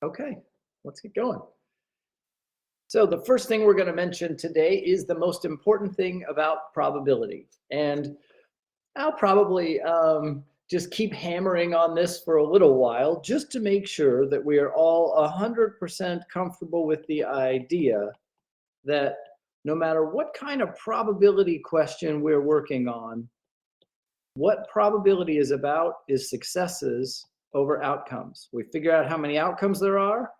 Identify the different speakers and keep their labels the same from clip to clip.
Speaker 1: Okay, let's get going. So, the first thing we're going to mention today is the most important thing about probability. And I'll probably just keep hammering on this for a little while just to make sure that we are all 100% comfortable with the idea that no matter what kind of probability question we're working on, what probability is about is successes over outcomes. We figure out how many outcomes there are,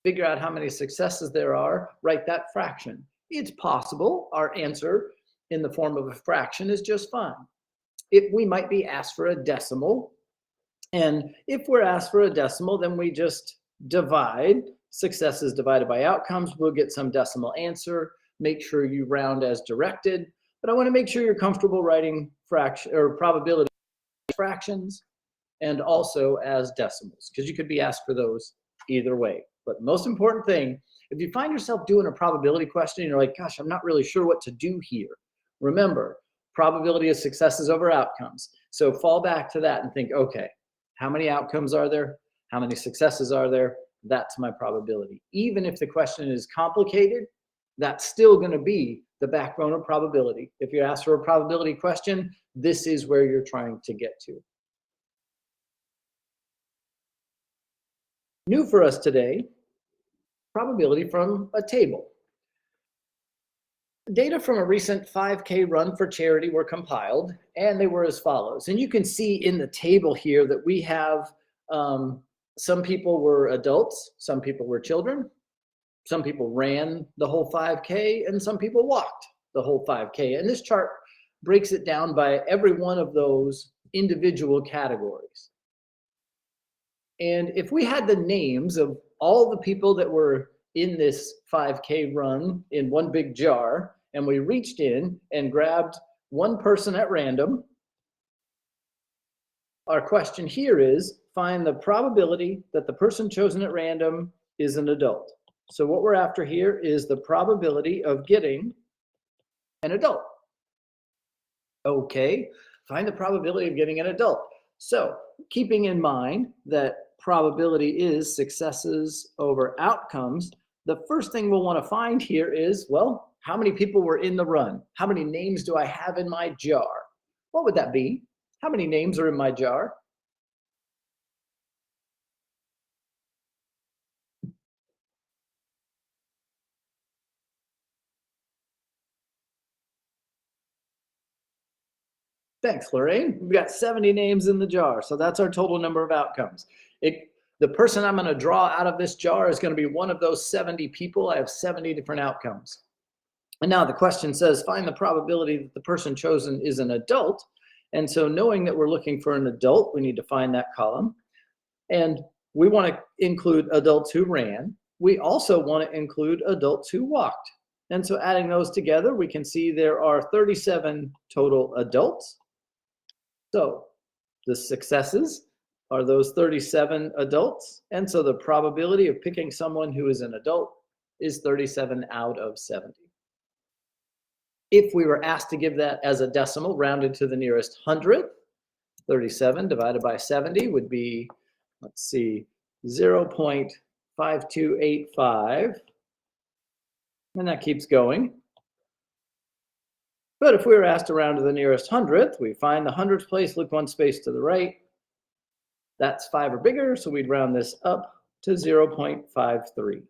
Speaker 1: figure out how many successes there are, write that fraction. It's possible our answer in the form of a fraction is just fine. If we might be asked for a decimal, and if we're asked for a decimal, then we just divide successes divided by outcomes. We'll get some decimal answer. Make sure you round as directed, but I want to make sure you're comfortable writing fraction or probability fractions and also as decimals, because you could be asked for those either way. But the most important thing, if you find yourself doing a probability question and you're like, gosh, I'm not really sure what to do here, remember, probability of successes over outcomes. So fall back to that and think, okay, how many outcomes are there? How many successes are there? That's my probability. Even if the question is complicated, that's still going to be the backbone of probability. If you're asked for a probability question, this is where you're trying to get to. New for us today, probability from a table. Data from a recent 5K run for charity were compiled, and they were as follows. And you can see in the table here that we have some people were adults, some people were children, some people ran the whole 5K, and some people walked the whole 5K. And this chart breaks it down by every one of those individual categories. And if we had the names of all the people that were in this 5K run in one big jar, and we reached in and grabbed one person at random, our question here is find the probability that the person chosen at random is an adult. So what we're after here is the probability of getting an adult. Okay, find the probability of getting an adult. So keeping in mind that probability is successes over outcomes, the first thing we'll want to find here is, well, how many people were in the run? How many names do I have in my jar? What would that be? How many names are in my jar? Thanks, Lorraine. We've got 70 names in the jar, so that's our total number of outcomes. The person I'm going to draw out of this jar is going to be one of those 70 people. I have 70 different outcomes. And now the question says, find the probability that the person chosen is an adult. And so knowing that we're looking for an adult, we need to find that column. And we want to include adults who ran. We also want to include adults who walked. And so adding those together, we can see there are 37 total adults. So the successes are those 37 adults. And so the probability of picking someone who is an adult is 37 out of 70. If we were asked to give that as a decimal rounded to the nearest hundredth, 37 divided by 70 would be, let's see, 0.5285. And that keeps going. But if we were asked to round to the nearest hundredth, we find the hundredth place, look one space to the right. That's 5 or bigger, so we'd round this up to 0.53.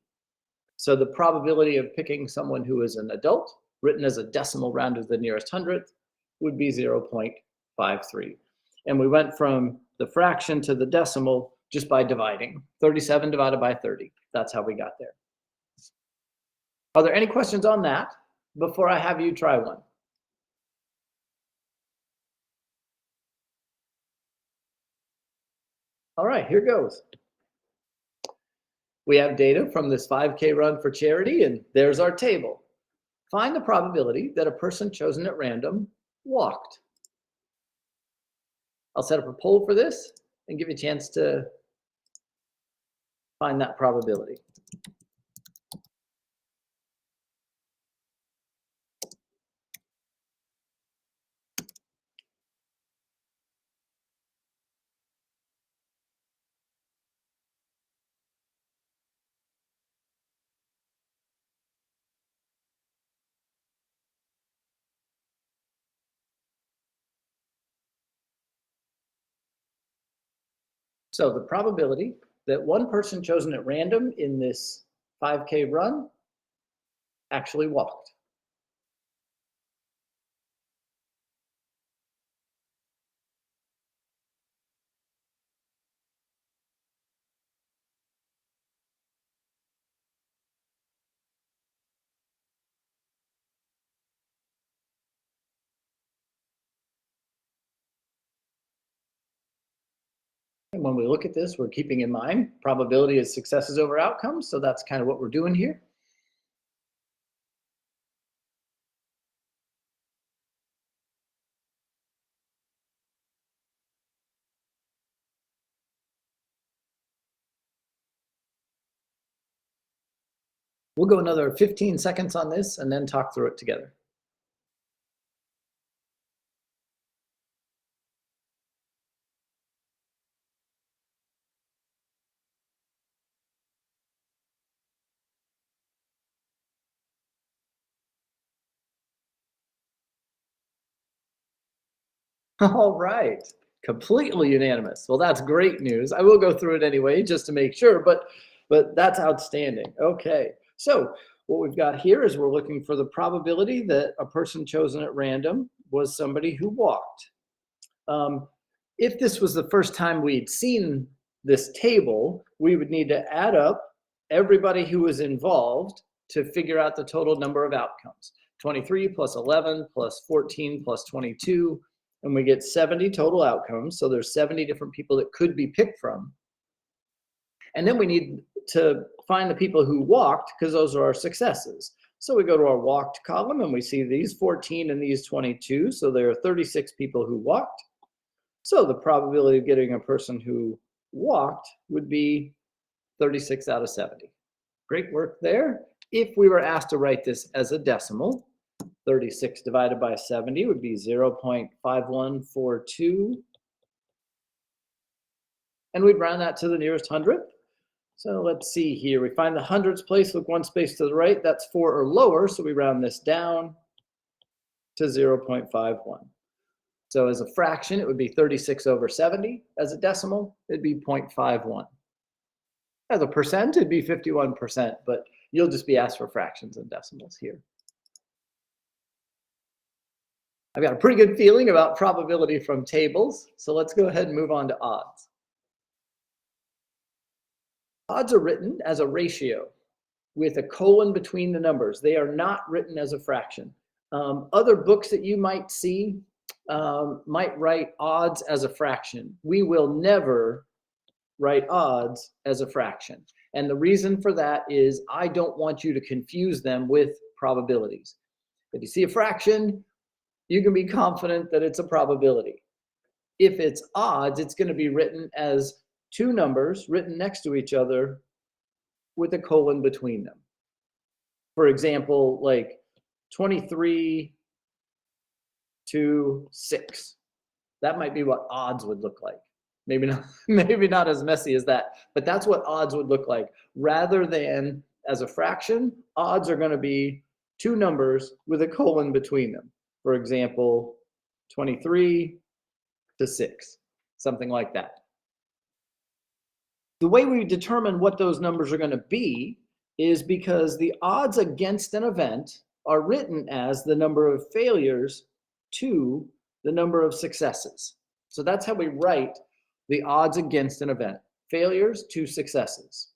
Speaker 1: So the probability of picking someone who is an adult, written as a decimal rounded to the nearest hundredth, would be 0.53. And we went from the fraction to the decimal just by dividing. 37 divided by 30. That's how we got there. Are there any questions on that before I have you try one? All right, here goes. We have data from this 5K run for charity, and there's our table. Find the probability that a person chosen at random walked. I'll set up a poll for this and give you a chance to find that probability. So the probability that one person chosen at random in this 5K run actually walked. And when we look at this, we're keeping in mind probability is successes over outcomes. So that's kind of what we're doing here. We'll go another 15 seconds on this and then talk through it together. All right, completely unanimous. Well, that's great news. I will go through it anyway, just to make sure, but that's outstanding. Okay, so what we've got here is we're looking for the probability that a person chosen at random was somebody who walked. If this was the first time we'd seen this table, we would need to add up everybody who was involved to figure out the total number of outcomes. 23 plus 11 plus 14 plus 22, and we get 70 total outcomes. So there's 70 different people that could be picked from. And then we need to find the people who walked, because those are our successes. So we go to our walked column and we see these 14 and these 22. So there are 36 people who walked. So the probability of getting a person who walked would be 36 out of 70. Great work there. If we were asked to write this as a decimal, 36 divided by 70 would be 0.5142. And we'd round that to the nearest hundredth. So let's see here. We find the hundredths place, look one space to the right. That's 4 or lower, so we round this down to 0.51. So as a fraction, it would be 36 over 70. As a decimal, it'd be 0.51. As a percent, it'd be 51%, but you'll just be asked for fractions and decimals here. I've got a pretty good feeling about probability from tables, so let's go ahead and move on to odds. Odds are written as a ratio with a colon between the numbers. They are not written as a fraction. Other books that you might see might write odds as a fraction. We will never write odds as a fraction. And the reason for that is I don't want you to confuse them with probabilities. If you see a fraction, you can be confident that it's a probability. If it's odds, it's going to be written as two numbers written next to each other with a colon between them. For example, like 23 to 6. That might be what odds would look like. Maybe not as messy as that, but that's what odds would look like. Rather than as a fraction, odds are going to be two numbers with a colon between them. For example, 23 to 6, something like that. The way we determine what those numbers are going to be is because the odds against an event are written as the number of failures to the number of successes. So that's how we write the odds against an event, failures to successes.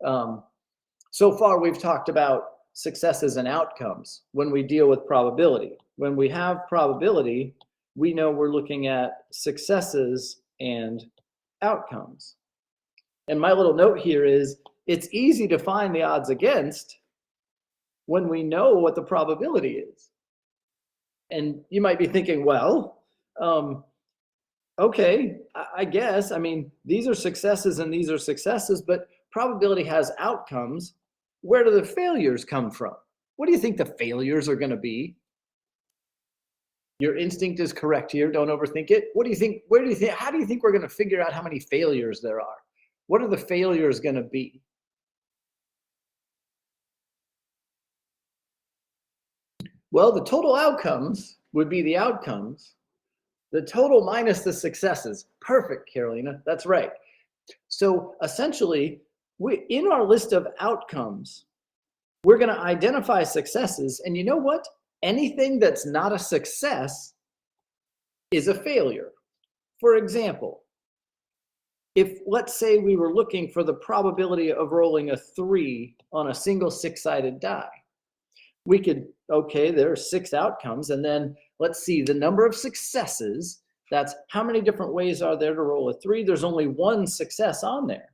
Speaker 1: So far, we've talked about successes and outcomes when we deal with probability. When we have probability, we know we're looking at successes and outcomes. And my little note here is it's easy to find the odds against when we know what the probability is. And you might be thinking, well, okay, I guess, I mean, these are successes and these are successes, but probability has outcomes. Where do the failures come from? What do you think the failures are going to be? Your instinct is correct here. Don't overthink it. What do you think? Where do you think? How do you think we're going to figure out how many failures there are? What are the failures going to be? Well, the total outcomes would be the outcomes. The total minus the successes. Perfect, Carolina. That's right. So essentially, in our list of outcomes, we're going to identify successes. And you know what? Anything that's not a success is a failure. For example, if let's say we were looking for the probability of rolling a 3 on a single six-sided die, we could, okay, there are 6 outcomes, and then let's see the number of successes. That's how many different ways are there to roll a 3? There's only one success on there.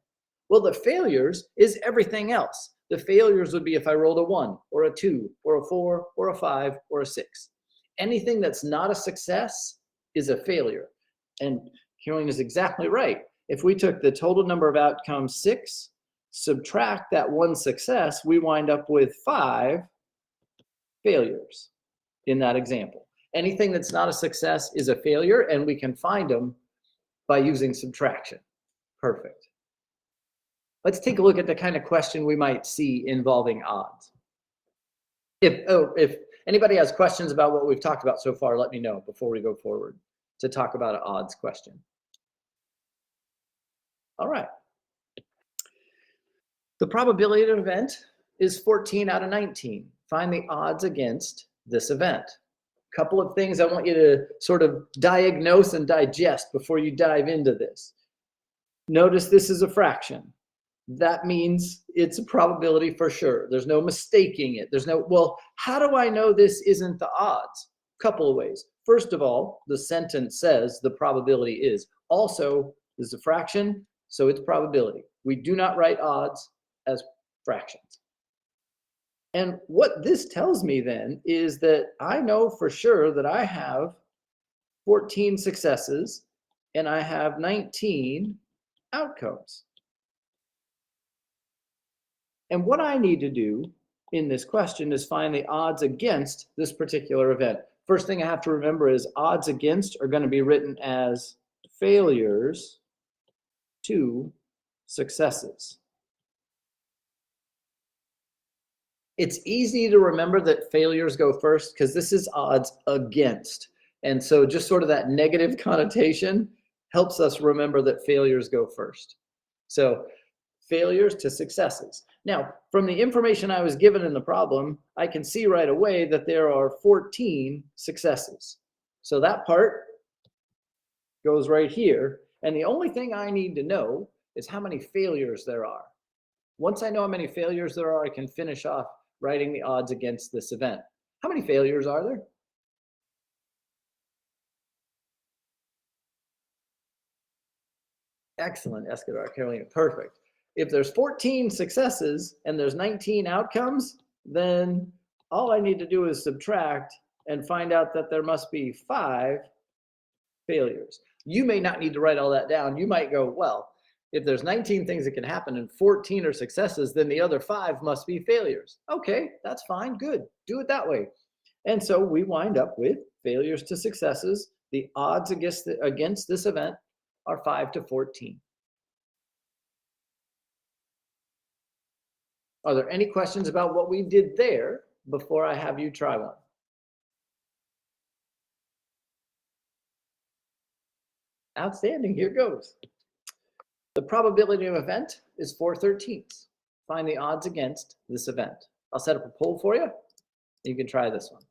Speaker 1: Well, the failures is everything else. The failures would be if I rolled a 1 or a 2 or a 4 or a 5 or a 6. Anything that's not a success is a failure. And Caroline is exactly right. If we took the total number of outcomes 6, subtract that one success, we wind up with 5 failures in that example. Anything that's not a success is a failure, and we can find them by using subtraction. Perfect. Let's take a look at the kind of question we might see involving odds. If anybody has questions about what we've talked about so far, let me know before we go forward to talk about an odds question. All right. The probability of an event is 14 out of 19. Find the odds against this event. Couple of things I want you to sort of diagnose and digest before you dive into this. Notice this is a fraction. That means it's a probability for sure. There's no mistaking it. There's no, well, how do I know this isn't the odds? Couple of ways. First of all, the sentence says the probability is. Also, this is a fraction, so it's probability. We do not write odds as fractions. And what this tells me then is that I know for sure that I have 14 successes and I have 19 outcomes. And what I need to do in this question is find the odds against this particular event. First thing I have to remember is odds against are going to be written as failures to successes. It's easy to remember that failures go first because this is odds against. And so just sort of that negative connotation helps us remember that failures go first. So failures to successes. Now, from the information I was given in the problem, I can see right away that there are 14 successes. So that part goes right here. And the only thing I need to know is how many failures there are. Once I know how many failures there are, I can finish off writing the odds against this event. How many failures are there? Excellent, Escadar, Carolina, perfect. If there's 14 successes and there's 19 outcomes, then all I need to do is subtract and find out that there must be 5 failures. You may not need to write all that down. You might go, well, if there's 19 things that can happen and 14 are successes, then the other 5 must be failures. Okay, that's fine, good. Do it that way. And so we wind up with failures to successes. The odds against this event are 5 to 14. Are there any questions about what we did there before I have you try one? Outstanding, here goes. The probability of an event is 4/13. Find the odds against this event. I'll set up a poll for you. You can try this one.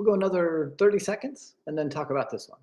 Speaker 1: We'll go another 30 seconds and then talk about this one.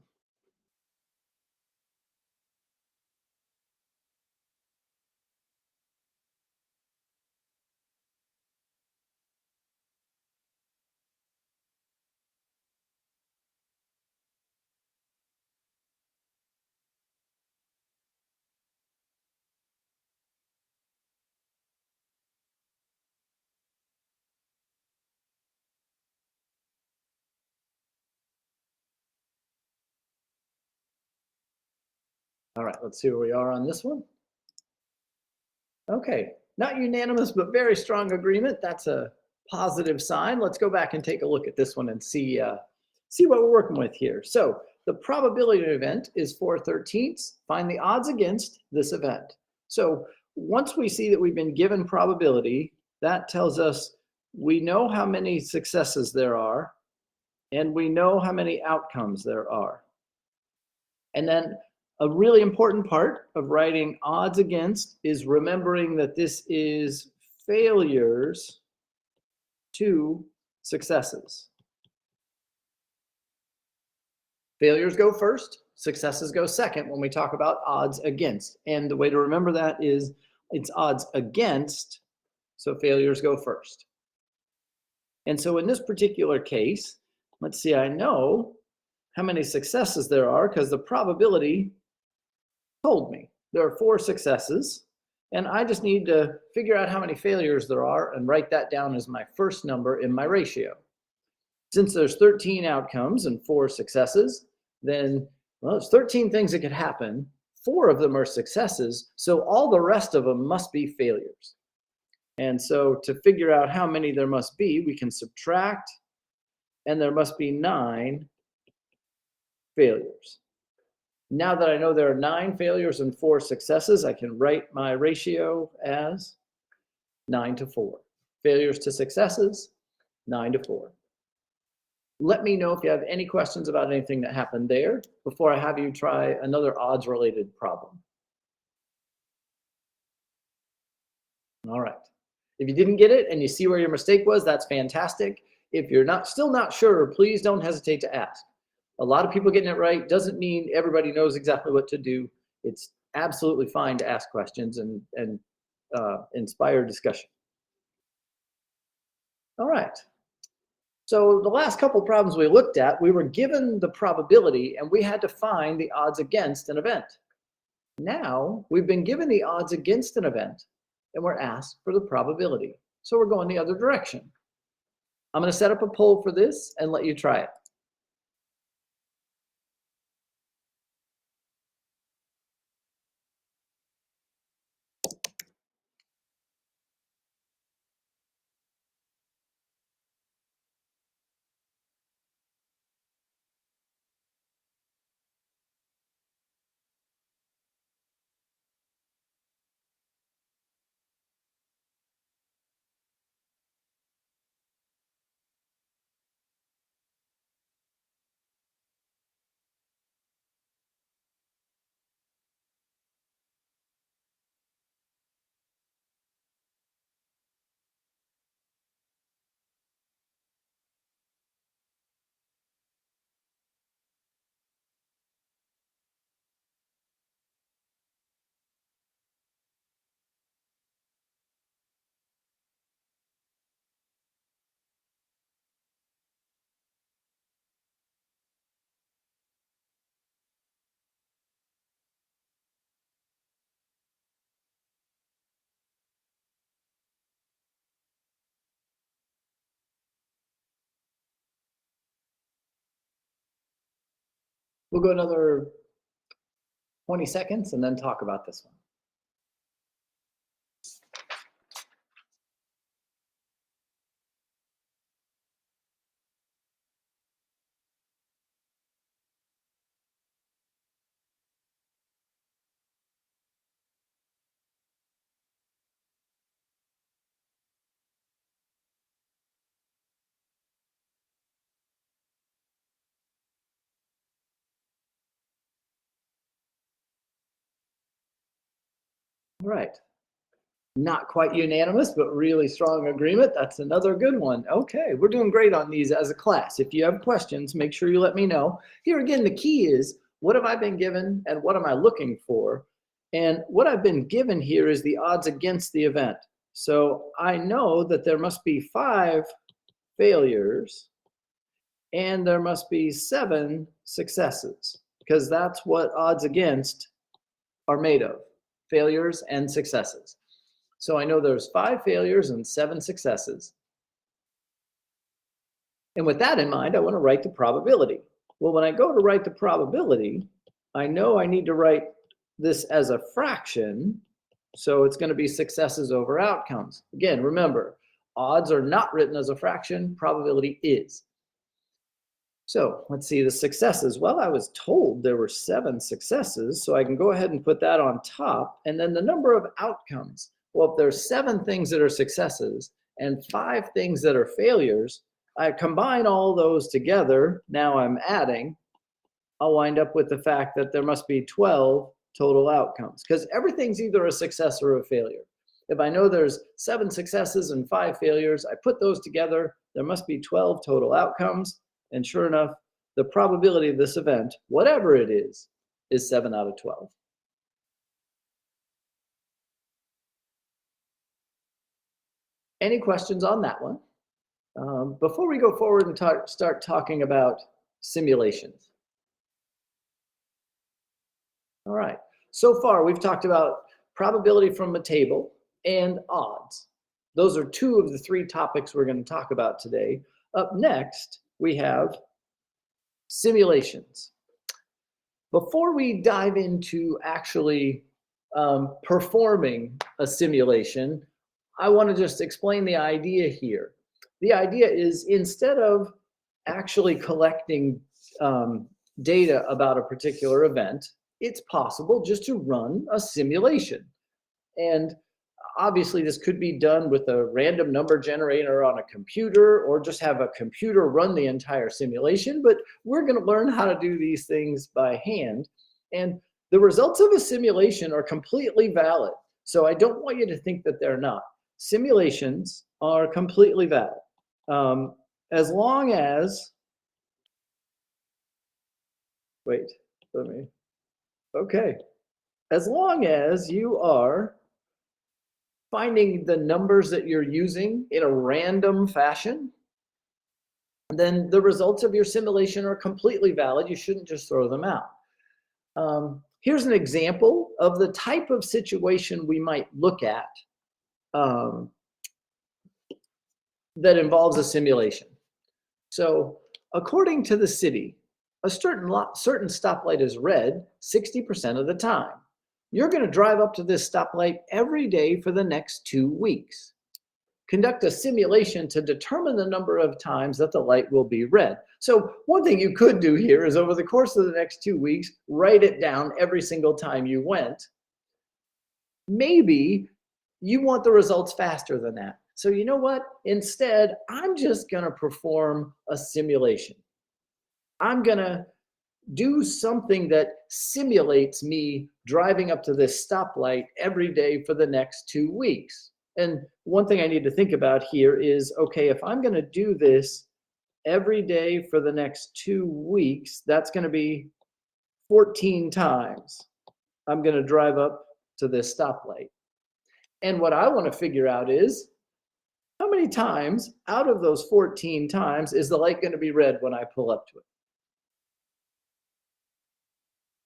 Speaker 1: All right, let's see where we are on this one. Okay, not unanimous, but very strong agreement. That's a positive sign. Let's go back and take a look at this one and see what we're working with here. So the probability of an event is 4/13. Find the odds against this event. So once we see that we've been given probability, that tells us we know how many successes there are, and we know how many outcomes there are. And then a really important part of writing odds against is remembering that this is failures to successes. Failures go first, successes go second when we talk about odds against. And the way to remember that is it's odds against, so failures go first. And so in this particular case, let's see, I know how many successes there are because the probability told me. There are 4 successes, and I just need to figure out how many failures there are and write that down as my first number in my ratio. Since there's 13 outcomes and 4 successes, then, well, there's 13 things that could happen. 4 of them are successes, so all the rest of them must be failures. And so to figure out how many there must be, we can subtract, and there must be 9 failures. Now that I know there are 9 failures and 4 successes, I can write my ratio as 9-4. Failures to successes, 9-4. Let me know if you have any questions about anything that happened there before I have you try another odds-related problem. All right. If you didn't get it and you see where your mistake was, that's fantastic. If you're still not sure, please don't hesitate to ask. A lot of people getting it right doesn't mean everybody knows exactly what to do. It's absolutely fine to ask questions and inspire discussion. All right. So the last couple problems we looked at, we were given the probability and we had to find the odds against an event. Now we've been given the odds against an event and we're asked for the probability. So we're going the other direction. I'm going to set up a poll for this and let you try it. We'll go another 20 seconds and then talk about this one. All right. Not quite unanimous, but really strong agreement. That's another good one. Okay, we're doing great on these as a class. If you have questions, make sure you let me know. Here again, the key is, what have I been given and what am I looking for? And what I've been given here is the odds against the event. So I know that there must be 5 failures and there must be 7 successes, because that's what odds against are made of, failures and successes. So I know there's 5 failures and 7 successes. And with that in mind, I want to write the probability. Well, when I go to write the probability, I know I need to write this as a fraction. So it's going to be successes over outcomes. Again, remember, odds are not written as a fraction, probability is. So let's see the successes. Well, I was told there were 7 successes, so I can go ahead and put that on top. And then the number of outcomes. Well, if there's 7 things that are successes and 5 things that are failures, I combine all those together. Now I'm adding. I'll wind up with the fact that there must be 12 total outcomes, because everything's either a success or a failure. If I know there's 7 successes and 5 failures, I put those together. There must be 12 total outcomes. And sure enough, the probability of this event, whatever it is 7 out of 12. Any questions on that one? Before we go forward and start talking about simulations. All right, so far we've talked about probability from a table and odds. Those are 2 of the 3 topics we're going to talk about today. Up next, we have simulations. Before we dive into actually performing a simulation, I want to just explain the idea here. The idea is, instead of actually collecting data about a particular event, it's possible just to run a simulation. And obviously, this could be done with a random number generator on a computer, or just have a computer run the entire simulation. But we're going to learn how to do these things by hand. And the results of a simulation are completely valid. So I don't want you to think that they're not. Simulations are completely valid. As long as, as long as you are finding the numbers that you're using in a random fashion, then the results of your simulation are completely valid. You shouldn't just throw them out. Here's an example of the type of situation we might look at that involves a simulation. So according to the city, a certain stoplight is red 60% of the time. You're going to drive up to this stoplight every day for the next 2 weeks. Conduct a simulation to determine the number of times that the light will be red. So one thing you could do here is, over the course of the next 2 weeks, write it down every single time you went. Maybe you want the results faster than that. So you know what? Instead, I'm just going to perform a simulation. I'm going to do something that simulates me driving up to this stoplight every day for the next 2 weeks. And one thing I need to think about here is, okay, if I'm going to do this every day for the next 2 weeks, that's going to be 14 times I'm going to drive up to this stoplight. And what I want to figure out is, how many times out of those 14 times is the light going to be red when I pull up to it?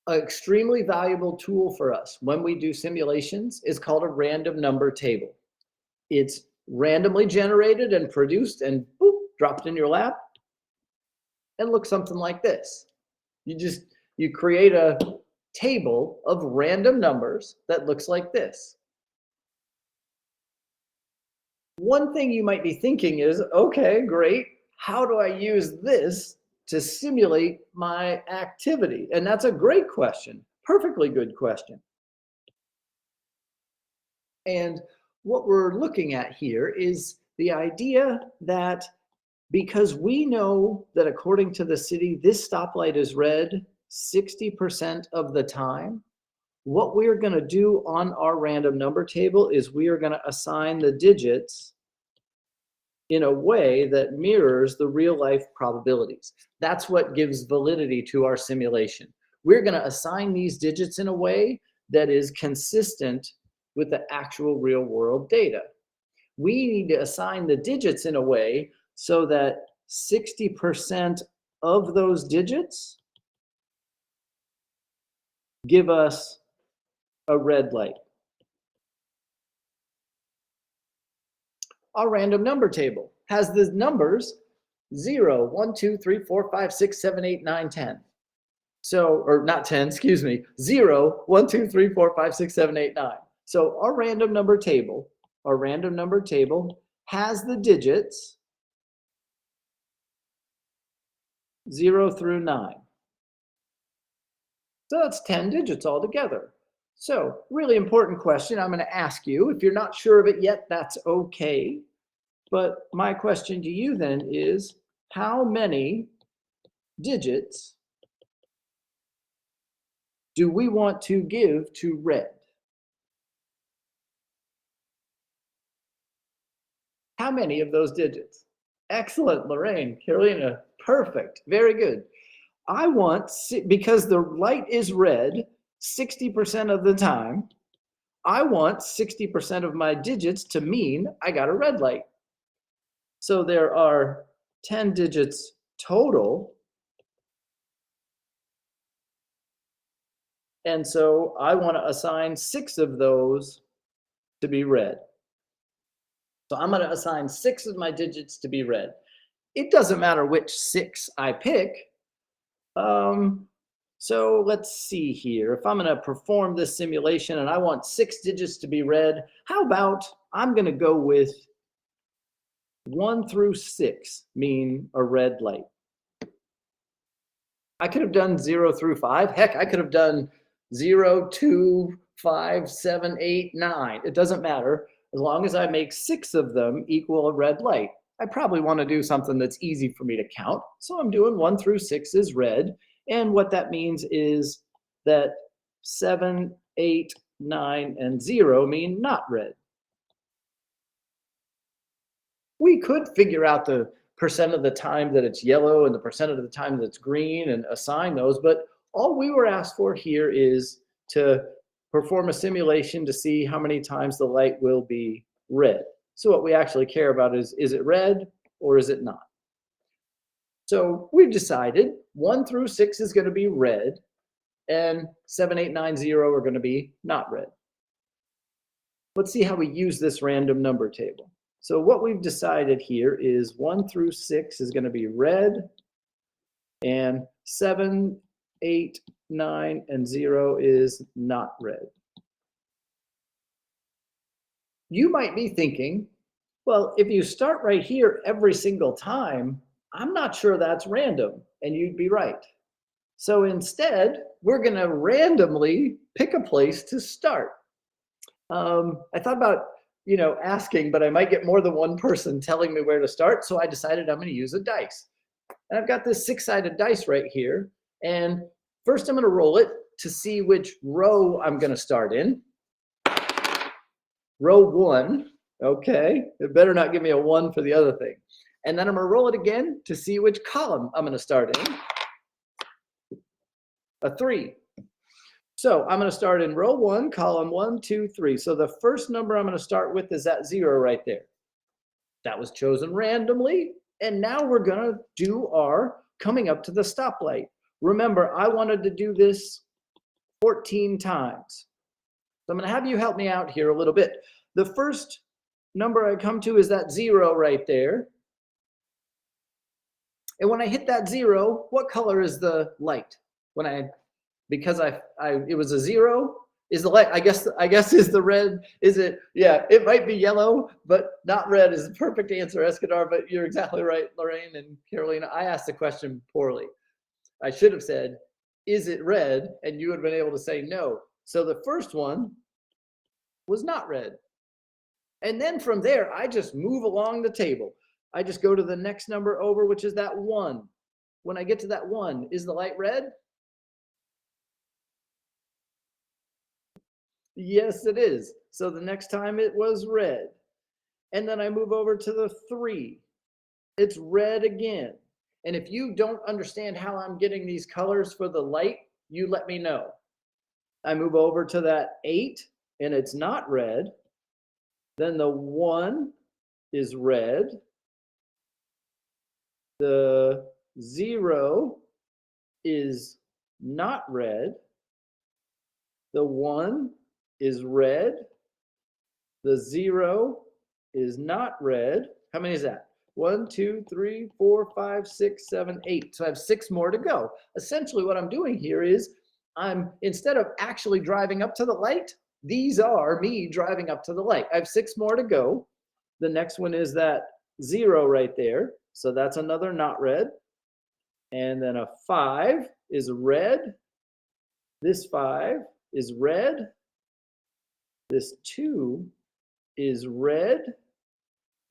Speaker 1: An extremely valuable tool for us when we do simulations is called a random number table. It's randomly generated and produced and boop, dropped in your lap, and looks something like this. You create a table of random numbers that looks like this. One thing you might be thinking is, okay, great, how do I use this to simulate my activity? And that's a great question, perfectly good question. And what we're looking at here is the idea that, because we know that according to the city, this stoplight is red 60% of the time, what we're going to do on our random number table is we are going to assign the digits in a way that mirrors the real life probabilities. That's what gives validity to our simulation. We're going to assign these digits in a way that is consistent with the actual real world data. We need to assign the digits in a way so that 60% of those digits give us a red light. Our random number table has the numbers 0, 1, 2, 3, 4, 5, 6, 7, 8, 9, 10. So, or not 10, excuse me, 0, 1, 2, 3, 4, 5, 6, 7, 8, 9. So our random number table has the digits 0 through 9. So that's 10 digits altogether. So really important question I'm going to ask you. If you're not sure of it yet, that's okay. But my question to you then is, how many digits do we want to give to red? How many of those digits? Excellent, Lorraine, Carolina, perfect, very good. I want, because the light is red 60% of the time, I want 60% of my digits to mean I got a red light. So there are 10 digits total. And so I want to assign 6 of those to be red. So I'm going to assign 6 of my digits to be red. It doesn't matter which 6 I pick. So let's see here. If I'm going to perform this simulation and I want 6 digits to be red, how about I'm going to go with 1 through 6 mean a red light. I could have done 0 through 5. Heck, I could have done 0, 2, 5, 7, 8, 9. It doesn't matter. As long as I make 6 of them equal a red light. I probably want to do something that's easy for me to count. So I'm doing 1 through 6 is red. And what that means is that 7, 8, 9, and 0 mean not red. We could figure out the percent of the time that it's yellow and the percent of the time that it's green and assign those, but all we were asked for here is to perform a simulation to see how many times the light will be red. So what we actually care about is it red or is it not? So we've decided 1 through 6 is going to be red and 7, 8, 9, 0 are going to be not red. Let's see how we use this random number table. So what we've decided here is 1 through 6 is going to be red, and 7, 8, 9, and 0 is not red. You might be thinking, well, if you start right here every single time, I'm not sure that's random, and you'd be right. So instead, we're going to randomly pick a place to start. I thought about asking, but I might get more than one person telling me where to start. So I decided I'm going to use a dice. And I've got this 6-sided dice right here. And first I'm going to roll it to see which row I'm going to start in. Row 1. Okay. It better not give me a 1 for the other thing. And then I'm going to roll it again to see which column I'm going to start in. A 3. So I'm going to start in row 1, column 1, 2, 3. So the first number I'm going to start with is that 0 right there. That was chosen randomly. And now we're going to do our coming up to the stoplight. Remember, I wanted to do this 14 times. So I'm going to have you help me out here a little bit. The first number I come to is that 0 right there. And when I hit that 0, what color is the light? Because it was a 0, is the light, I guess is the red, is it? Yeah, it might be yellow, but not red is the perfect answer, Escadar, but you're exactly right, Lorraine and Carolina. I asked the question poorly. I should have said, is it red? And you would have been able to say no. So the first one was not red. And then from there, I just move along the table. I just go to the next number over, which is that 1. When I get to that 1, is the light red? Yes, it is. So the next time it was red. And then I move over to the 3. It's red again. And if you don't understand how I'm getting these colors for the light, you let me know. I move over to that 8 and it's not red. Then the 1 is red. The 0 is not red. The 1 is red. The 0 is not red. How many is that? 1, 2, 3, 4, 5, 6, 7, 8. So I have 6 more to go. Essentially, what I'm doing here is instead of actually driving up to the light, these are me driving up to the light. I have 6 more to go. The next one is that 0 right there. So that's another not red. And then a 5 is red. This 5 is red. This 2 is red.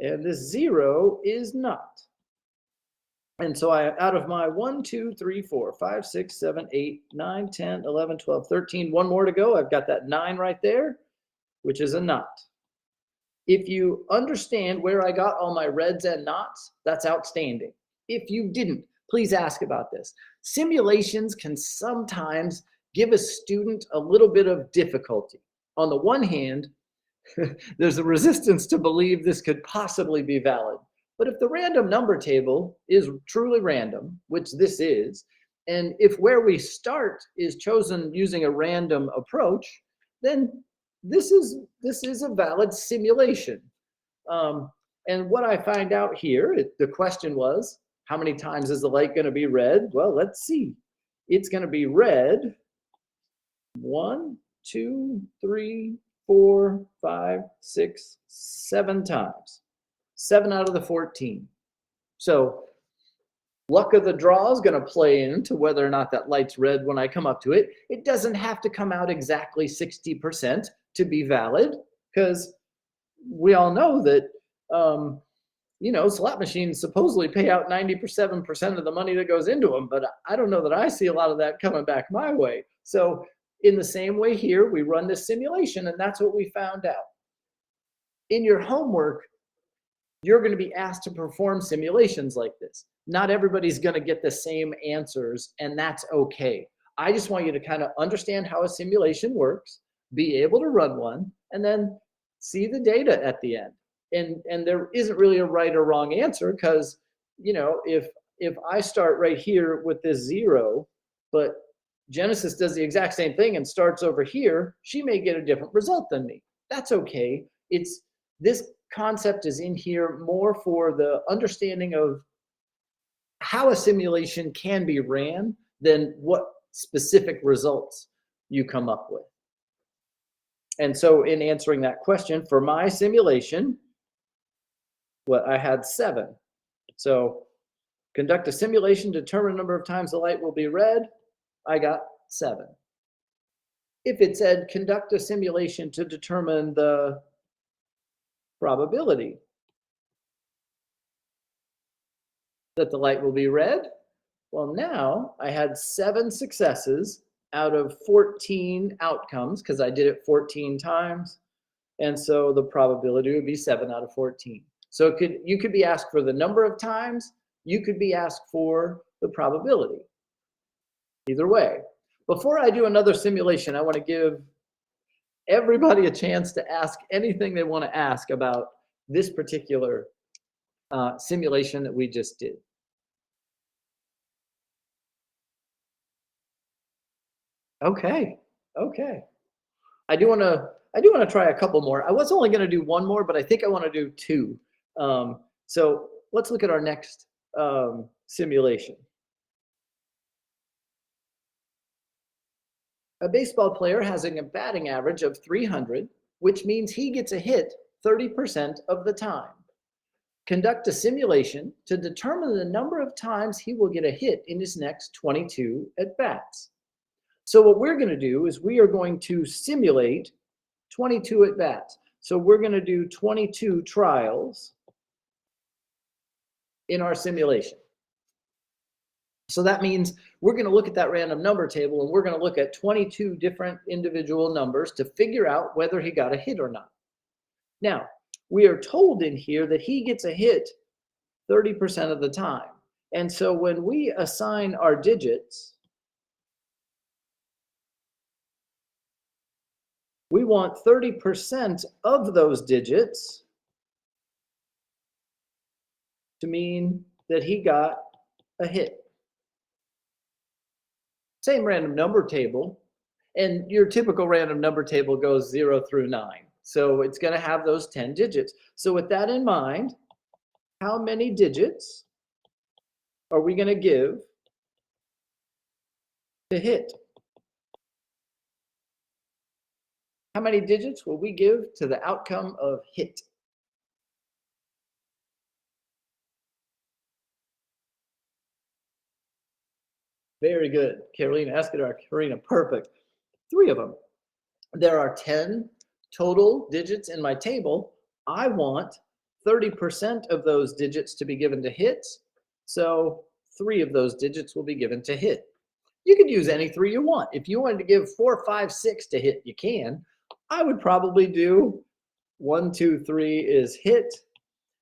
Speaker 1: And this 0 is not. And so out of my 1, 2, 3, 4, 5, 6, 7, 8, 9, 10, 11, 12, 13, one more to go. I've got that 9 right there, which is a not. If you understand where I got all my reds and nots, that's outstanding. If you didn't, please ask about this. Simulations can sometimes give a student a little bit of difficulty. On the one hand, there's a resistance to believe this could possibly be valid. But if the random number table is truly random, which this is, and if where we start is chosen using a random approach, then this is a valid simulation. And what I find out here, the question was, how many times is the light going to be red? Well, let's see. It's going to be red 1, 2, 3, 4, 5, 6, 7 times. 7 out of the 14. So luck of the draw is going to play into whether or not that light's red when I come up to it. It doesn't have to come out exactly 60% to be valid, because we all know that slot machines supposedly pay out 97% of the money that goes into them, but I don't know that I see a lot of that coming back my way. So in the same way here, we run this simulation, and that's what we found out. In your homework, you're going to be asked to perform simulations like this. Not everybody's going to get the same answers, and that's okay. I just want you to kind of understand how a simulation works, be able to run one, and then see the data at the end. And there isn't really a right or wrong answer, because if I start right here with this 0, but Genesis does the exact same thing and starts over here, she may get a different result than me. That's okay. This concept is in here more for the understanding of how a simulation can be ran than what specific results you come up with. And so in answering that question, for my simulation, I had 7. So conduct a simulation, determine the number of times the light will be red. I got 7. If it said conduct a simulation to determine the probability that the light will be red, well, now I had 7 successes out of 14 outcomes, because I did it 14 times. And so the probability would be 7 out of 14. So you could be asked for the number of times, you could be asked for the probability. Either way. Before I do another simulation, I want to give everybody a chance to ask anything they want to ask about this particular simulation that we just did. Okay. I do want to try a couple more. I was only going to do one more, but I think I want to do 2. So let's look at our next simulation. A baseball player has a batting average of 300, which means he gets a hit 30% of the time. Conduct a simulation to determine the number of times he will get a hit in his next 22 at-bats. So what we're going to do is we are going to simulate 22 at-bats. So we're going to do 22 trials in our simulation. So that means we're going to look at that random number table and we're going to look at 22 different individual numbers to figure out whether he got a hit or not. Now, we are told in here that he gets a hit 30% of the time. And so when we assign our digits, we want 30% of those digits to mean that he got a hit. Same random number table, and your typical random number table goes 0 through 9. So it's going to have those 10 digits. So with that in mind, how many digits are we going to give to hit? How many digits will we give to the outcome of hit? Very good. Carolina, Escadar, Karina, perfect. 3 of them. There are 10 total digits in my table. I want 30% of those digits to be given to hits. So 3 of those digits will be given to hit. You can use any 3 you want. If you wanted to give 4, 5, 6 to hit, you can. I would probably do 1, 2, 3 is hit,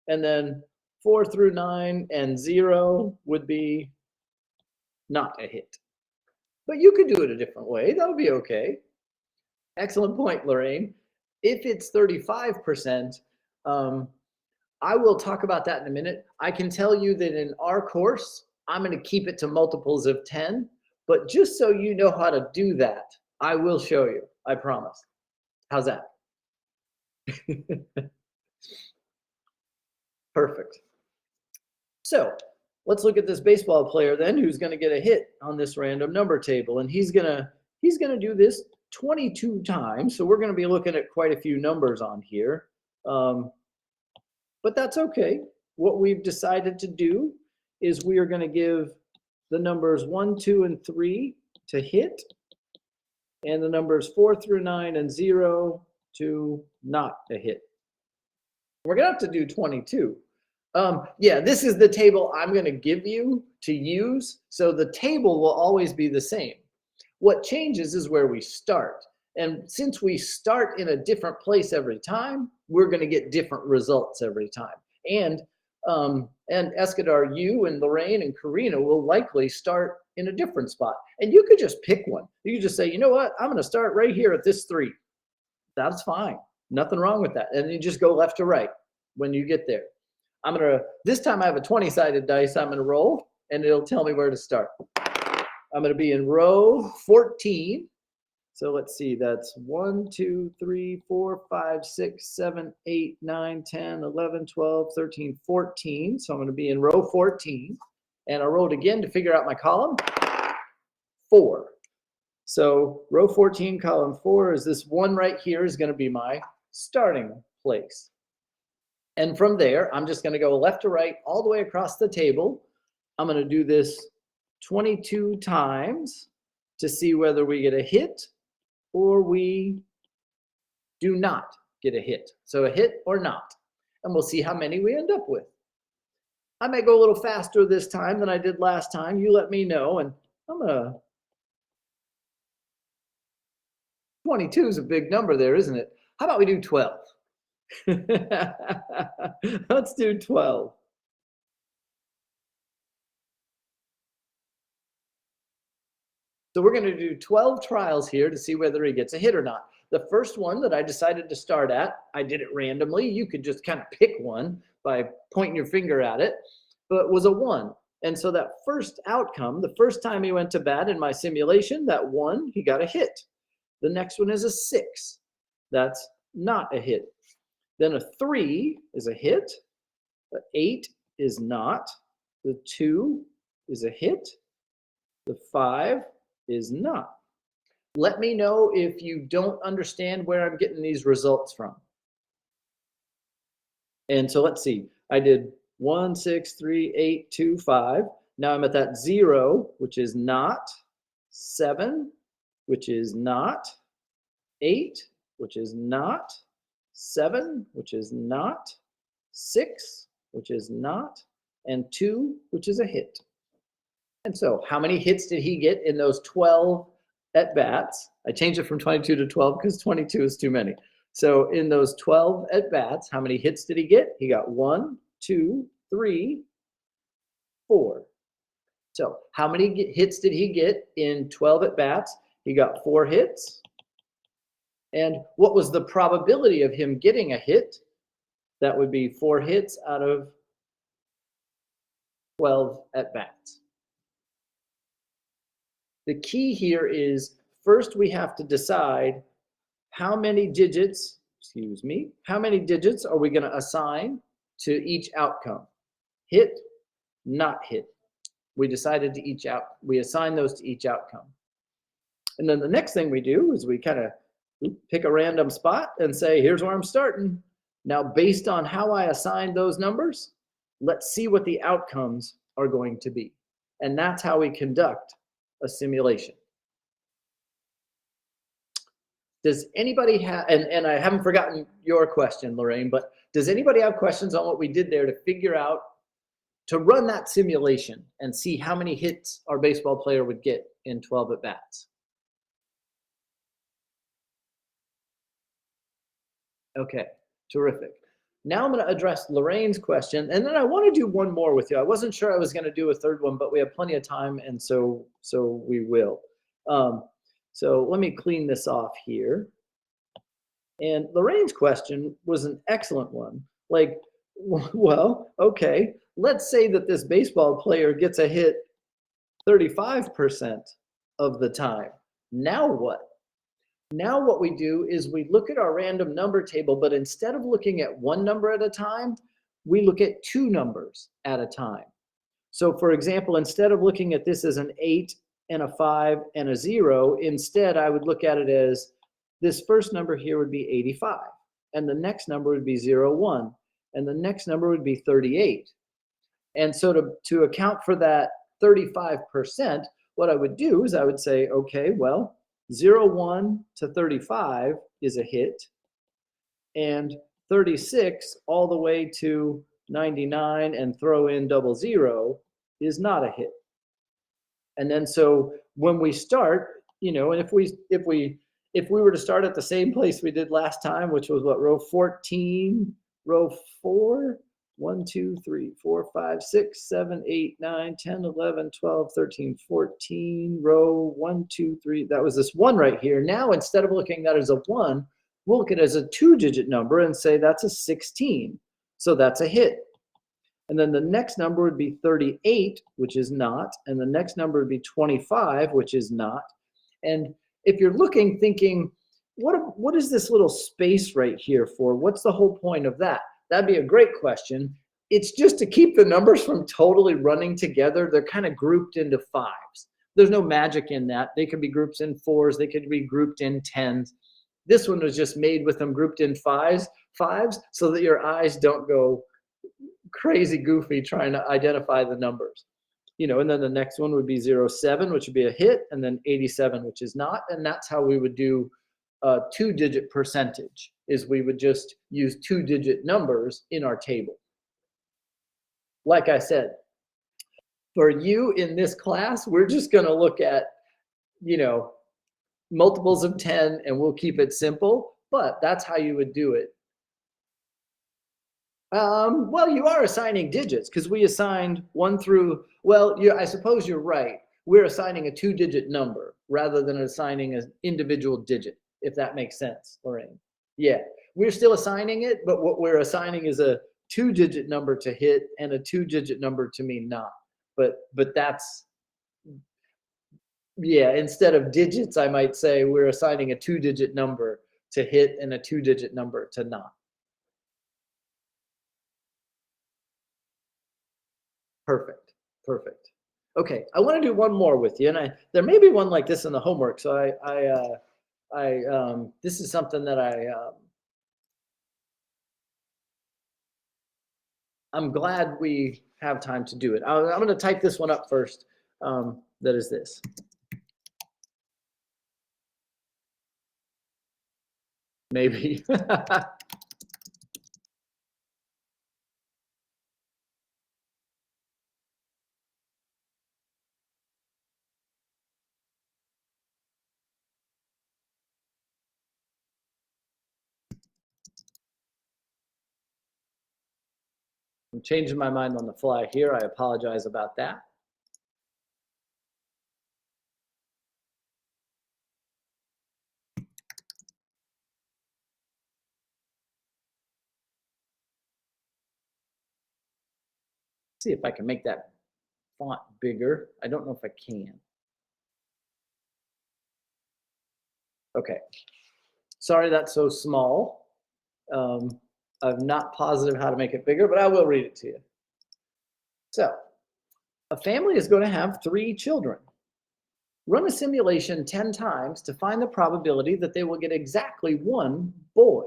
Speaker 1: and then 4 through 9 and 0 would be not a hit. But you could do it a different way. That would be okay. Excellent point, Lorraine. If it's 35%, I will talk about that in a minute. I can tell you that in our course, I'm going to keep it to multiples of 10. But just so you know how to do that, I will show you. I promise. How's that? Perfect. So let's look at this baseball player then who's going to get a hit on this random number table. And he's going to do this 22 times. So we're going to be looking at quite a few numbers on here. But that's okay. What we've decided to do is we are going to give the numbers 1, 2, and 3 to hit, and the numbers 4 through 9 and 0 to not a hit. We're going to have to do 22. Yeah, this is the table I'm going to give you to use. So the table will always be the same. What changes is where we start. And since we start in a different place every time, we're going to get different results every time. And Escadar, you and Lorraine and Karina will likely start in a different spot. And you could just pick one. You could just say, you know what, I'm going to start right here at this 3. That's fine. Nothing wrong with that. And you just go left to right when you get there. This time I have a 20-sided dice I'm going to roll, and it'll tell me where to start. I'm going to be in row 14. So let's see, that's 1, 2, 3, 4, 5, 6, 7, 8, 9, 10, 11, 12, 13, 14. So I'm going to be in row 14. And I rolled again to figure out my column. 4. So row 14, column 4 is this one right here is going to be my starting place. And from there, I'm just going to go left to right all the way across the table. I'm going to do this 22 times to see whether we get a hit or we do not get a hit. So a hit or not. And we'll see how many we end up with. I may go a little faster this time than I did last time. You let me know. And I'm going to... 22 is a big number there, isn't it? How about we do 12? Let's do 12. So we're going to do 12 trials here to see whether he gets a hit or not. The first one that I decided to start at, I did it randomly. You could just kind of pick one by pointing your finger at it, but was a 1. And so that first outcome, the first time he went to bat in my simulation, that 1, he got a hit. The next one is a 6. That's not a hit. Then a 3 is a hit. The 8 is not. The 2 is a hit. The 5 is not. Let me know if you don't understand where I'm getting these results from. And so let's see. I did 1, 6, 3, 8, 2, 5. Now I'm at that 0, which is not. 7, which is not. 8, which is not. 7, which is not. 6, which is not. And 2, which is a hit. And so how many hits did he get in those 12 at-bats? I changed it from 22 to 12 because 22 is too many. So in those 12 at-bats, how many hits did he get? He got 1, 2, 3, 4. So how many hits did he get in 12 at-bats? He got 4 hits. And what was the probability of him getting a hit? That would be 4 hits out of 12 at-bats. The key here is first we have to decide how many digits, how many digits are we going to assign to each outcome? Hit, not hit. We decided to we assign those to each outcome. And then the next thing we do is we kind of pick a random spot and say, here's where I'm starting. Now, based on how I assigned those numbers, let's see what the outcomes are going to be. And that's how we conduct a simulation. Does anybody have, and I haven't forgotten your question, Lorraine, but does anybody have questions on what we did there to figure out, to run that simulation and see how many hits our baseball player would get in 12 at-bats? Okay, terrific. Now I'm going to address Lorraine's question, and then I want to do one more with you. I wasn't sure I was going to do a third one, but we have plenty of time, and so we will. So let me clean this off here. And Lorraine's question was an excellent one. Like, well, okay, let's say that this baseball player gets a hit 35% of the time. Now what? Now what we do is we look at our random number table, but instead of looking at one number at a time, we look at 2 numbers at a time. So for example, instead of looking at this as an 8 and a 5 and a 0, instead I would look at it as this first number here would be 85, and the next number would be 01, and the next number would be 38. And so to account for that 35%, what I would do is I would say, okay, well, 01 to 35 is a hit, and 36 all the way to 99 and throw in 00 is not a hit. And then so when we start, and if we were to start at the same place we did last time, which was what, row 14, row 4, 1, 2, 3, 4, 5, 6, 7, 8, 9, 10, 11, 12, 13, 14, row 1, 2, 3. That was this 1 right here. Now, instead of looking at it as a 1, we'll look at it as a 2-digit number and say that's a 16. So that's a hit. And then the next number would be 38, which is not. And the next number would be 25, which is not. And if you're looking, thinking, what is this little space right here for? What's the whole point of that? That'd be a great question. It's just to keep the numbers from totally running together. They're kind of grouped into 5s. There's no magic in that. They could be grouped in 4s. They could be grouped in 10s. This one was just made with them grouped in 5s so that your eyes don't go crazy goofy trying to identify the numbers. And then the next one would be 07, which would be a hit, and then 87, which is not. And that's how we would do a 2-digit percentage, is we would just use 2-digit numbers in our table. Like I said, for you in this class, we're just going to look at, multiples of 10, and we'll keep it simple, but that's how you would do it. Well, you are assigning digits because we assigned 1 through, I suppose you're right. We're assigning a 2-digit number rather than assigning an individual digit, if that makes sense, Lorraine. Yeah, we're still assigning it, but what we're assigning is a 2-digit number to hit and a 2-digit number to mean not. But that's, yeah, instead of digits, I might say we're assigning a 2-digit number to hit and a 2-digit number to not. Perfect. Okay, I want to do one more with you, and there may be one like this in the homework. So this is something that I'm glad we have time to do it. I'm going to type this one up first. That is this. Maybe. I'm changing my mind on the fly here. I apologize about that. See if I can make that font bigger. I don't know if I can. Okay. Sorry that's so small. I'm not positive how to make it bigger, but I will read it to you. So, a family is going to have 3 children. Run a simulation 10 times to find the probability that they will get exactly 1 boy.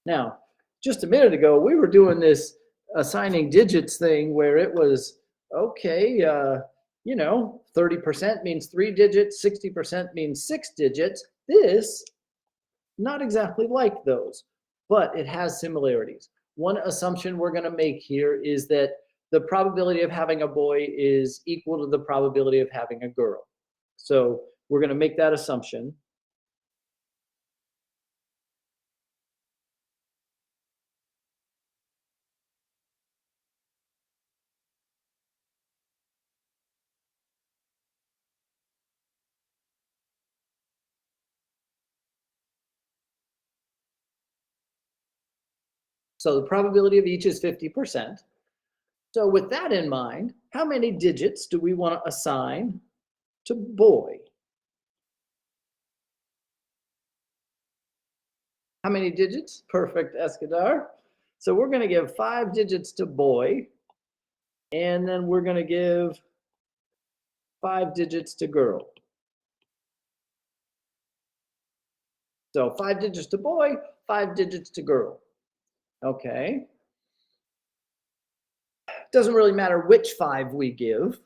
Speaker 1: Now, just a minute ago, we were doing this assigning digits thing where it was, okay, 30% means 3 digits, 60% means 6 digits. This, not exactly like those, but it has similarities. One assumption we're going to make here is that the probability of having a boy is equal to the probability of having a girl. So we're going to make that assumption. So the probability of each is 50%. So with that in mind, how many digits do we want to assign to boy? How many digits? Perfect, Escadar. So we're going to give 5 digits to boy, and then we're going to give 5 digits to girl. So 5 digits to boy, 5 digits to girl. Okay. Doesn't really matter which 5 we give,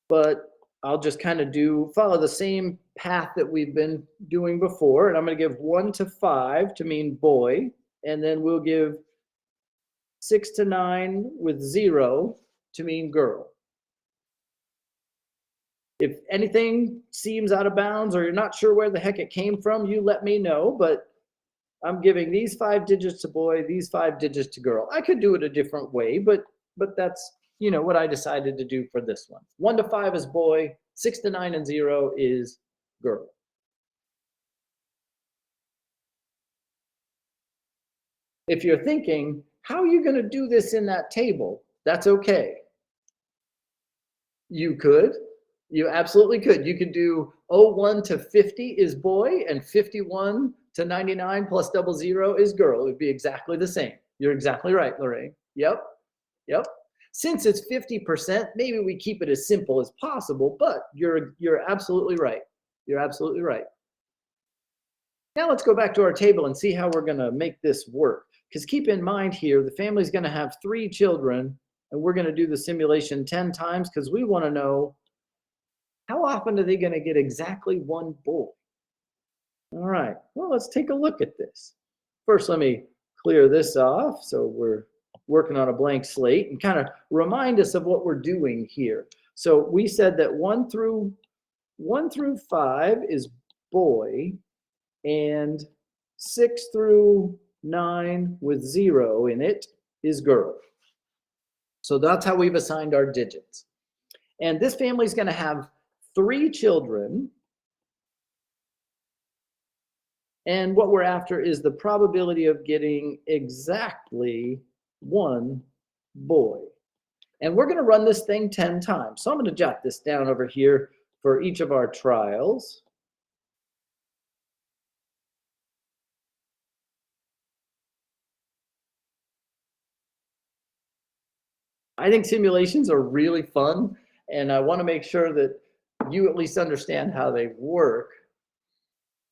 Speaker 1: but I'll just kind of follow the same path that we've been doing before. And I'm going to give 1 to 5 to mean boy. And then we'll give 6 to 9 with 0 to mean girl. If anything seems out of bounds or you're not sure where the heck it came from, you let me know. But I'm giving these 5 digits to boy, these 5 digits to girl. I could do it a different way, but that's what I decided to do for this one. 1 to 5 is boy, 6 to 9 and 0 is girl. If you're thinking, how are you going to do this in that table? That's okay. You could. You absolutely could. You could do 01 to 50 is boy and 51 to 99 plus 00 is girl. It would be exactly the same. You're exactly right, Lorraine. Yep. Since it's 50%, maybe we keep it as simple as possible, but you're absolutely right. You're absolutely right. Now let's go back to our table and see how we're going to make this work. Because keep in mind here, the family's going to have 3 children, and we're going to do the simulation 10 times because we want to know how often are they going to get exactly 1 boy. All right, well, let's take a look at this. First, let me clear this off so we're working on a blank slate and kind of remind us of what we're doing here. So we said that 1 through 5 is boy, and 6 through 9 with 0 in it is girl. So that's how we've assigned our digits. And this family is going to have 3 children. And what we're after is the probability of getting exactly 1 boy. And we're going to run this thing 10 times. So I'm going to jot this down over here for each of our trials. I think simulations are really fun, and I want to make sure that you at least understand how they work.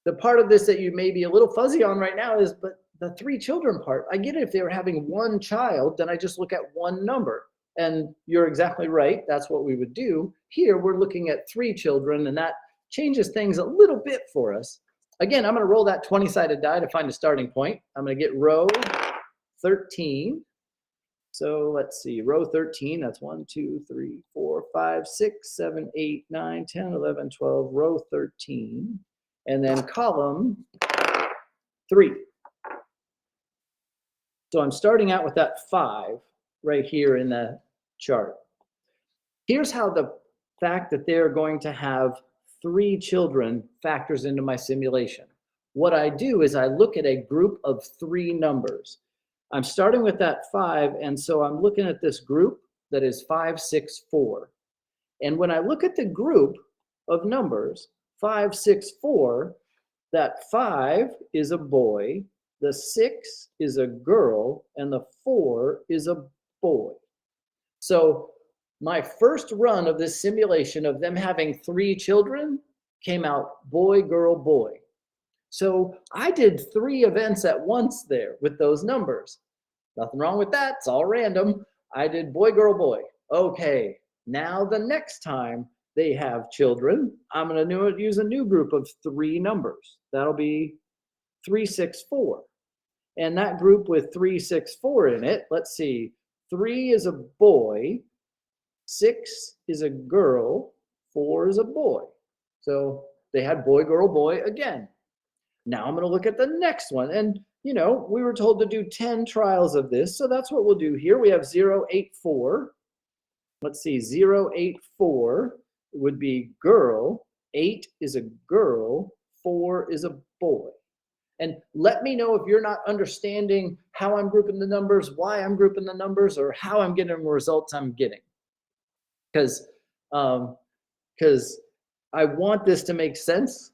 Speaker 1: The part of this that you may be a little fuzzy on right now is, but the 3 children part, I get it. If they were having 1 child, then I just look at 1 number. And you're exactly right. That's what we would do. Here, we're looking at 3 children, and that changes things a little bit for us. Again, I'm going to roll that 20-sided die to find a starting point. I'm going to get row 13. So let's see, row 13, that's 1, 2, 3, 4, 5, 6, 7, 8, 9, 10, 11, 12, row 13. And then column 3. So I'm starting out with that 5 right here in the chart. Here's how the fact that they're going to have 3 children factors into my simulation. What I do is I look at a group of 3 numbers. I'm starting with that 5, and so I'm looking at this group that is 5, 6, 4. And when I look at the group of numbers, 5, 6, 4, that 5 is a boy, the 6 is a girl, and the 4 is a boy. So my first run of this simulation of them having 3 children came out boy, girl, boy. So I did 3 events at once there with those numbers. Nothing wrong with that. It's all random. I did boy, girl, boy. Okay, now the next time they have children, I'm going to use a new group of 3 numbers. That'll be 3, 6, 4. And that group with 3, 6, 4 in it, let's see, 3 is a boy, 6 is a girl, 4 is a boy. So they had boy, girl, boy again. Now I'm going to look at the next one. And, you know, we were told to do 10 trials of this. So that's what we'll do here. We have 0, 8, 4. Let's see, 0, 8, 4 would be girl. 8 is a girl. 4 is a boy. And let me know if you're not understanding how I'm grouping the numbers, why I'm grouping the numbers, or how I'm getting the results I'm getting. Because I want this to make sense.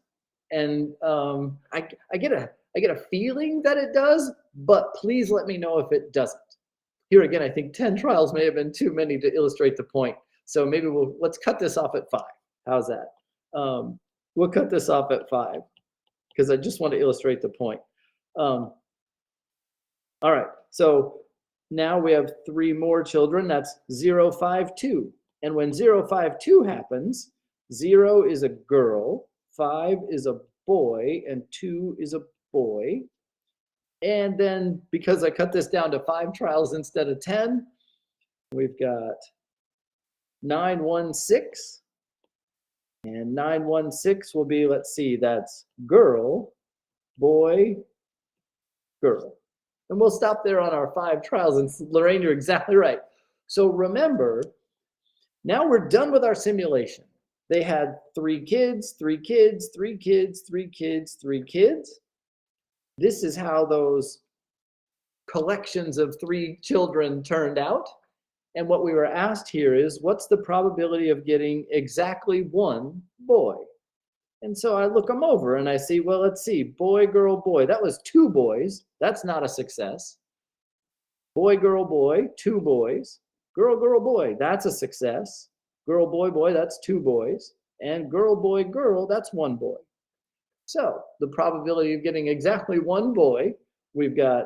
Speaker 1: And I get a feeling that it does, but please let me know if it doesn't. Here again, I think 10 trials may have been too many to illustrate the point. So maybe let's cut this off at 5. How's that? We'll cut this off at 5 because I just want to illustrate the point. All right, so now we have 3 more children. That's 0, 5, 2. And when 0, 5, 2 happens, 0 is a girl, 5 is a boy, and 2 is a boy. And then because I cut this down to 5 trials instead of 10, we've got 9, 1, 6. And 9, 1, 6 will be, let's see, that's girl, boy, girl. And we'll stop there on our 5 trials. And Lorraine, you're exactly right. So remember, now we're done with our simulation. They had 3 kids, 3 kids, 3 kids, 3 kids, 3 kids. This is how those collections of 3 children turned out. And what we were asked here is, what's the probability of getting exactly 1 boy? And so I look them over and I see, well, let's see, boy, girl, boy. That was 2 boys. That's not a success. Boy, 2 boys. Girl, boy, that's a success. Girl, boy, that's 2 boys. And girl, girl, that's 1 boy. So the probability of getting exactly 1 boy, we've got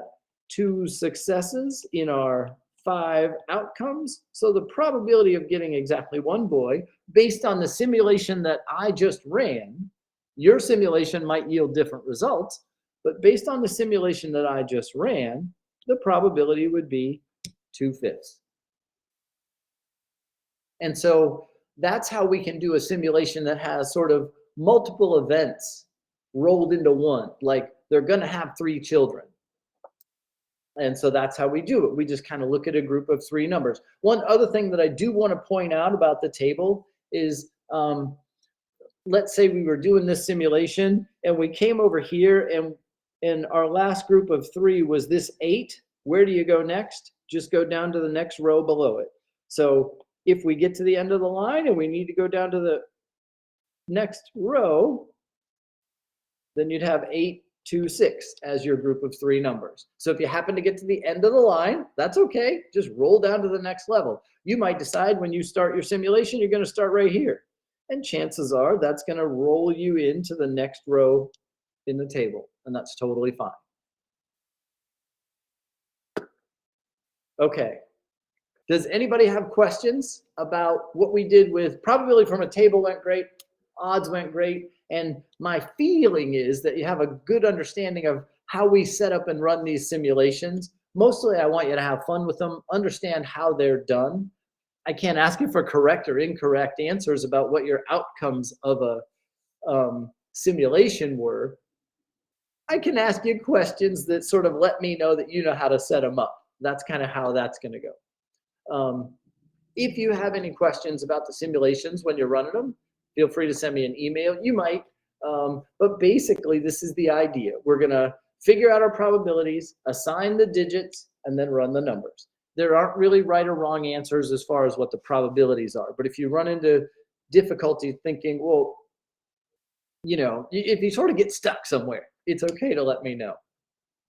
Speaker 1: 2 successes in our 5 outcomes. So the probability of getting exactly 1 boy, based on the simulation that I just ran, your simulation might yield different results, but based on the simulation that I just ran, the probability would be 2/5. And so that's how we can do a simulation that has sort of multiple events rolled into one. Like they're going to have 3 children. And so that's how we do it. We just kind of look at a group of 3 numbers. One other thing that I do want to point out about the table is, let's say we were doing this simulation and we came over here and our last group of 3 was this 8. Where do you go next? Just go down to the next row below it. So if we get to the end of the line and we need to go down to the next row, then you'd have 8, 2, 6 as your group of 3 numbers. So if you happen to get to the end of the line, that's okay. Just roll down to the next level. You might decide when you start your simulation, you're going to start right here. And chances are that's going to roll you into the next row in the table. And that's totally fine. Okay. Does anybody have questions about what we did with probability from a table? Went great, odds went great, and my feeling is that you have a good understanding of how we set up and run these simulations. Mostly I want you to have fun with them, understand how they're done. I can't ask you for correct or incorrect answers about what your outcomes of a simulation were. I can ask you questions that sort of let me know that you know how to set them up. That's kind of how that's going to go. If you have any questions about the simulations when you're running them, feel free to send me an email. You might, but basically this is the idea. We're going to figure out our probabilities, assign the digits, and then run the numbers. There aren't really right or wrong answers as far as what the probabilities are. But if you run into difficulty thinking, well, if you sort of get stuck somewhere, it's okay to let me know.